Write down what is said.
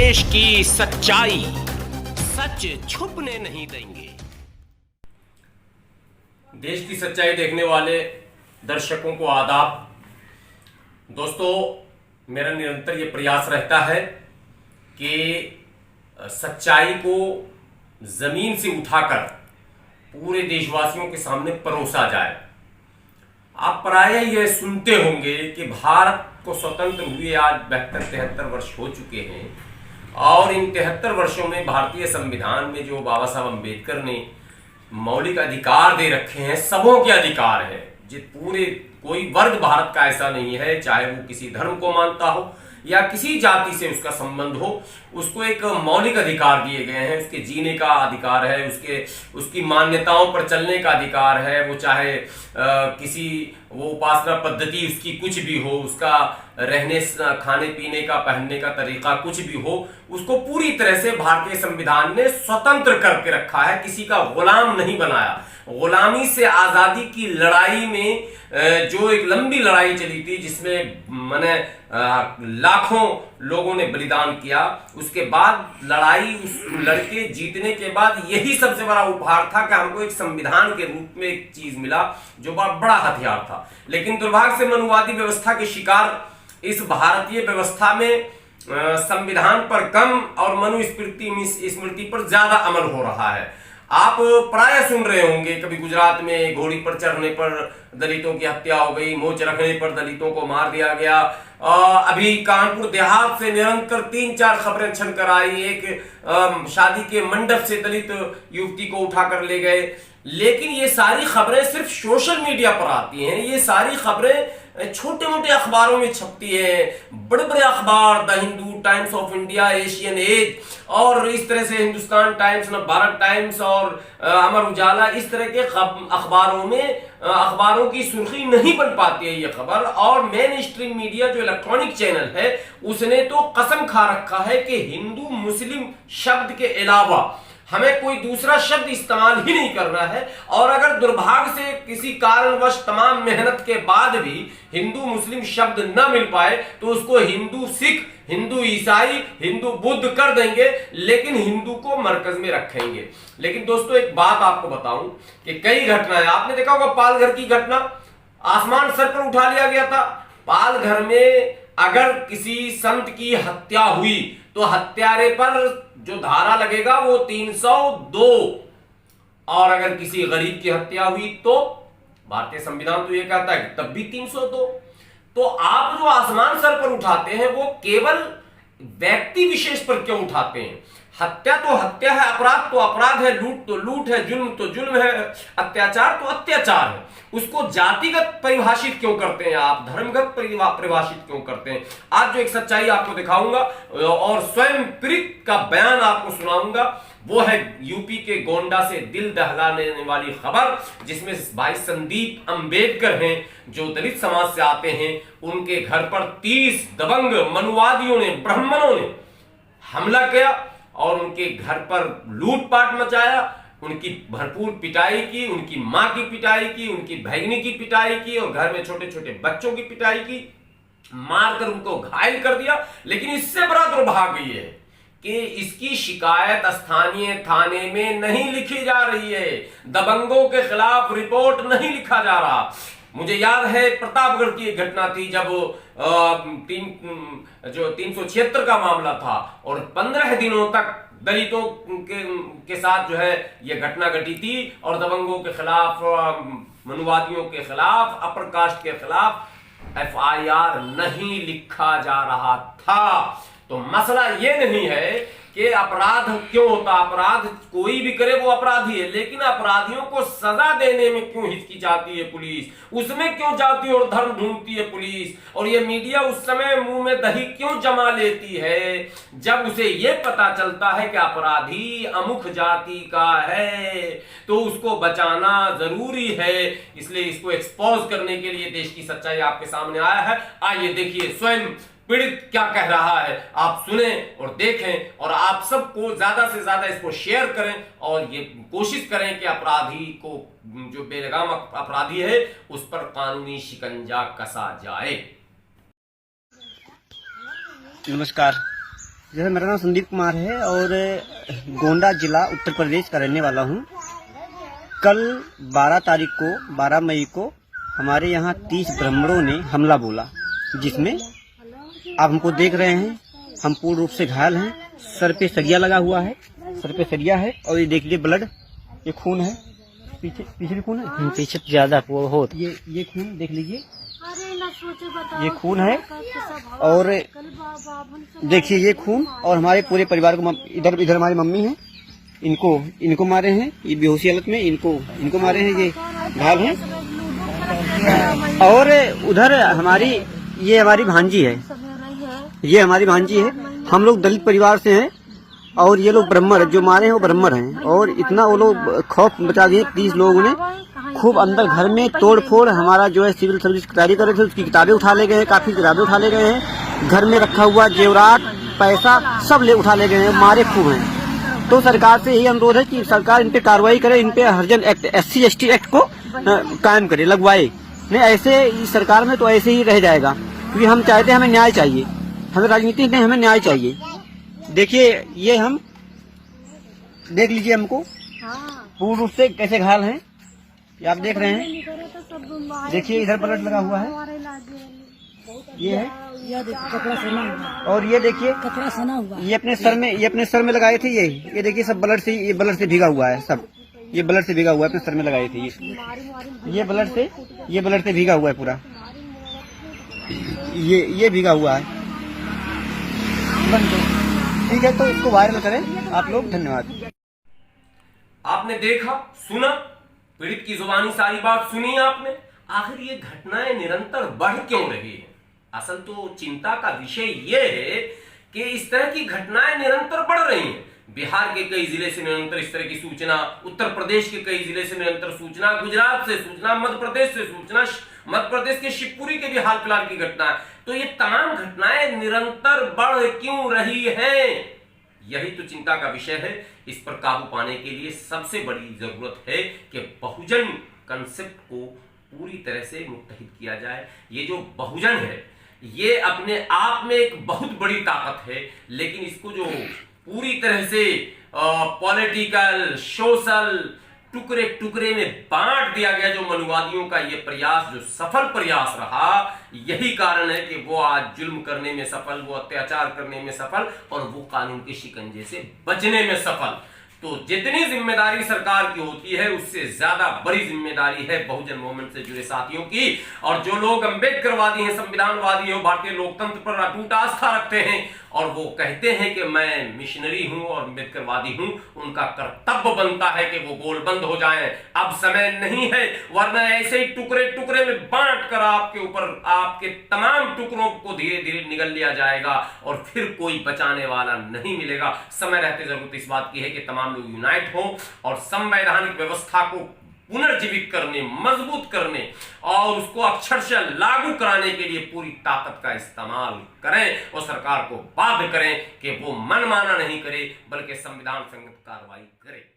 देश की सच्चाई, सच छुपने नहीं देंगे। देश की सच्चाई देखने वाले दर्शकों को आदाब। दोस्तों, मेरा निरंतर ये प्रयास रहता है कि सच्चाई को जमीन से उठाकर पूरे देशवासियों के सामने परोसा जाए। आप प्रायः यह सुनते होंगे कि भारत को स्वतंत्र हुए आज 72-73 वर्ष हो चुके हैं और इन 73 वर्षों में भारतीय संविधान में जो बाबा साहब अम्बेडकर ने मौलिक अधिकार दे रखे हैं, सबों के अधिकार है। पूरे कोई वर्ग भारत का ऐसा नहीं है, चाहे वो किसी धर्म को मानता हो या किसी जाति से उसका संबंध हो, उसको एक मौलिक अधिकार दिए गए हैं। उसके जीने का अधिकार है, उसकी मान्यताओं पर चलने का अधिकार है। वो चाहे किसी वो उपासना पद्धति उसकी कुछ भी हो, उसका रहने खाने पीने का पहनने का तरीका कुछ भी हो, उसको पूरी तरह से भारतीय संविधान ने स्वतंत्र करके रखा है, किसी का गुलाम नहीं बनाया। गुलामी से आजादी की लड़ाई में जो एक लंबी लड़ाई चली थी, जिसमें मैंने लाखों लोगों ने बलिदान किया, उसके बाद लड़ाई उस लड़के जीतने के बाद यही सबसे बड़ा उपहार था कि हमको एक संविधान के रूप में एक चीज मिला जो बड़ा हथियार था। लेकिन दुर्भाग्य से मनुवादी व्यवस्था के शिकार इस भारतीय व्यवस्था में संविधान पर कम और स्मृति पर ज्यादा अमल हो रहा है। आप प्राय सुन रहे होंगे, कभी गुजरात में घोड़ी पर चढ़ने पर दलितों की हत्या हो गई, मोच रखने पर दलितों को मार दिया गया। अभी कानपुर देहात से निरंतर 3-4 खबरें छनकर आई। एक शादी के मंडप से दलित युवती को उठाकर ले गए। लेकिन ये सारी खबरें सिर्फ सोशल मीडिया पर आती हैं। ये सारी खबरें छोटे मोटे अखबारों में छपती है। बड़े बड़े अखबार, the Hindu, Times of India, Asian Age और इस तरह से हिंदुस्तान टाइम्स, भारत टाइम्स और अमर उजाला, इस तरह के अखबारों में अखबारों की सुर्खी नहीं बन पाती है ये खबर। और मेन स्ट्रीम मीडिया जो इलेक्ट्रॉनिक चैनल है, उसने तो कसम खा रखा है कि हिंदू मुस्लिम शब्द के अलावा हमें कोई दूसरा शब्द इस्तेमाल ही नहीं करना है। और अगर दुर्भाग्य से किसी कारणवश तमाम मेहनत के बाद भी हिंदू मुस्लिम शब्द न मिल पाए तो उसको हिंदू सिख, हिंदू ईसाई, हिंदू बुद्ध कर देंगे, लेकिन हिंदू को मरकज में रखेंगे। लेकिन दोस्तों, एक बात आपको बताऊं कि कई घटनाएं आपने देखा होगा। पालघर की घटना, आसमान सर पर उठा लिया गया था। पालघर में अगर किसी संत की हत्या हुई तो हत्यारे पर जो धारा लगेगा वो 302, और अगर किसी गरीब की हत्या हुई तो भारतीय संविधान तो ये कहता है कि तब भी 302। तो आप जो आसमान सर पर उठाते हैं वो केवल व्यक्ति विशेष पर क्यों उठाते हैं? हत्या तो हत्या है, अपराध तो अपराध है, लूट तो लूट है, जुल्म तो जुल्म है, अत्याचार तो अत्याचार है। उसको जातिगत परिभाषित क्यों करते हैं आप? धर्मगत परिभाषित क्यों करते हैं? आज जो एक सच्चाई आपको दिखाऊंगा और स्वयं प्रीत का बयान आपको सुनाऊंगा, वो है यूपी के गोंडा से दिल दहलाने वाली खबर, जिसमें भाई संदीप अम्बेडकर हैं जो दलित समाज से आते हैं। उनके घर पर 30 दबंग मनुवादियों ने, ब्राह्मणों ने हमला किया और उनके घर पर लूटपाट मचाया, उनकी भरपूर पिटाई की, उनकी मां की पिटाई की, उनकी बहनी की पिटाई की और घर में छोटे छोटे बच्चों की पिटाई की, मारकर उनको घायल कर दिया। लेकिन इससे बड़ा दुर्भाग्य है कि इसकी शिकायत स्थानीय थाने में नहीं लिखी जा रही है। दबंगों के खिलाफ रिपोर्ट नहीं लिखा जा रहा। मुझे याद है प्रतापगढ़ की एक घटना थी जब 376 का मामला था और 15 दिनों तक दलितों के साथ जो है यह घटना घटी थी और दबंगों के खिलाफ, मनुवादियों के खिलाफ, अपर कास्ट के खिलाफ FIR नहीं लिखा जा रहा था। तो मसला यह नहीं है कि अपराध क्यों होता। अपराध कोई भी करे वो अपराधी है, लेकिन अपराधियों को सजा देने में क्यों हिचकिचाती है पुलिस? उसमें क्यों जाति और धर्म ढूंढती है पुलिस? और ये मीडिया उस समय मुंह में दही क्यों जमा लेती है जब उसे यह पता चलता है कि अपराधी अमुक जाति का है, तो उसको बचाना जरूरी है। इसलिए इसको एक्सपोज करने के लिए देश की सच्चाई आपके सामने आया है। आइए देखिए स्वयं पीड़ित क्या कह रहा है, आप सुने और देखें और आप सबको ज्यादा से ज्यादा इसको शेयर करें और ये कोशिश करें कि अपराधी को, जो बेलगाम अपराधी है, उस पर कानूनी शिकंजा कसा जाए। नमस्कार, जैसे मेरा नाम संदीप कुमार है और गोंडा जिला उत्तर प्रदेश का रहने वाला हूँ। कल 12 तारीख को 12 मई को हमारे यहाँ 30 ब्राह्मणों ने हमला बोला, जिसमें आप हमको देख रहे हैं हम पूर्ण रूप से घायल हैं। सर पे सरिया लगा हुआ है, सर पे सरिया है और ये देख लीजिए ब्लड, ये खून है, पीछे भी खून है, पीछे ज्यादा वो हो ये खून देख लीजिए, ये खून है। और देखिए ये खून, और हमारे पूरे परिवार को इधर हमारी मम्मी है, इनको मारे हैं, ये बेहोशी हालत में इनको मारे हैं, ये घायल हैं। और उधर ये हमारी भांजी है, ये हमारी भांजी है। हम लोग दलित परिवार से हैं और ये लोग ब्राह्मण जो मारे हैं वो ब्राह्मण हैं। और इतना वो लोग खौफ मचा दिए 30 लोगों ने, खूब अंदर घर में तोड़ फोड़। हमारा जो है सिविल सर्विस की तैयारी कर रहे थे उसकी किताबें उठा ले गए हैं, काफी किताबें उठा ले गए हैं। घर में रखा हुआ जेवरात पैसा सब उठा ले गए हैं, मारे खूब हैं। तो सरकार से यही अनुरोध है कि सरकार इन पे कार्रवाई करे, इन पे हरिजन एक्ट SC ST एक्ट को कायम करे, लगवाए। नहीं ऐसे इस सरकार में तो ऐसे ही रह जाएगा, क्योंकि हम चाहते हैं, हमें न्याय चाहिए, हमें राजनीति नहीं, हमें न्याय चाहिए। देखिए ये हम देख लीजिए, हमको पूर्ण रूप से कैसे घायल हैं, ये आप देख रहे हैं। देखिए इधर ब्लड लगा हुआ है, ये है, और ये देखिए ये अपने सर में लगाए थे। ये देखिए सब ब्लड से भीगा हुआ है, सब ये ब्लड से भीगा हुआ है, अपने सर में लगाए थे। ये ब्लड से भीगा हुआ है पूरा, ये भीगा हुआ है। ठीक है, तो इसको वायरल करें आप लोग, धन्यवाद। आपने देखा, सुना, पीड़ित की जुबानी सारी बात सुनी आपने। आखिर ये घटनाएं निरंतर बढ़ क्यों रही है? असल तो चिंता का विषय ये है कि इस तरह की घटनाएं निरंतर बढ़ रही हैं। बिहार के कई जिले से निरंतर इस तरह की सूचना, उत्तर प्रदेश के कई जिले से निरंतर सूचना, गुजरात से सूचना, मध्य प्रदेश से सूचना, मध्य प्रदेश के शिवपुरी के भी हाल फिलहाल की घटना है। तो ये तमाम घटनाएं निरंतर बढ़ क्यों रही हैं? यही तो चिंता का विषय है। इस पर काबू पाने के लिए सबसे बड़ी जरूरत है कि बहुजन कंसेप्ट को पूरी तरह से मुत्तहिद किया जाए। ये जो बहुजन है ये अपने आप में एक बहुत बड़ी ताकत है, लेकिन इसको जो पूरी तरह से पॉलिटिकल, सोशल टुकड़े टुकड़े में बांट दिया गया, जो मनुवादियों का ये प्रयास जो सफल प्रयास रहा, यही कारण है कि वो आज जुल्म करने में सफल, वो अत्याचार करने में सफल और वो कानून के शिकंजे से बचने में सफल। तो जितनी जिम्मेदारी सरकार की होती है उससे ज्यादा बड़ी जिम्मेदारी है बहुजन मूवमेंट से जुड़े साथियों की। और जो लोग अंबेडकरवादी हैं, संविधानवादी हैं, भारतीय लोकतंत्र पर अटूट आस्था रखते हैं और वो कहते हैं कि मैं मिशनरी हूं और अंबेडकरवादी हूं, उनका कर्तव्य बनता है कि वो गोलबंद हो जाएं। अब समय नहीं है, वरना ऐसे ही टुकड़े टुकड़े में बांट कर आपके ऊपर आपके तमाम टुकड़ों को धीरे धीरे निगल लिया जाएगा और फिर कोई बचाने वाला नहीं मिलेगा। समय रहते जरूरत इस बात की है कि तमाम लोग यूनाइट हों और संवैधानिक व्यवस्था को पुनर्जीवित करने, मजबूत करने और उसको अक्षरशः लागू कराने के लिए पूरी ताकत का इस्तेमाल करें और सरकार को बाध्य करें कि वो मनमाना नहीं करे बल्कि संविधान संगत कार्रवाई करे।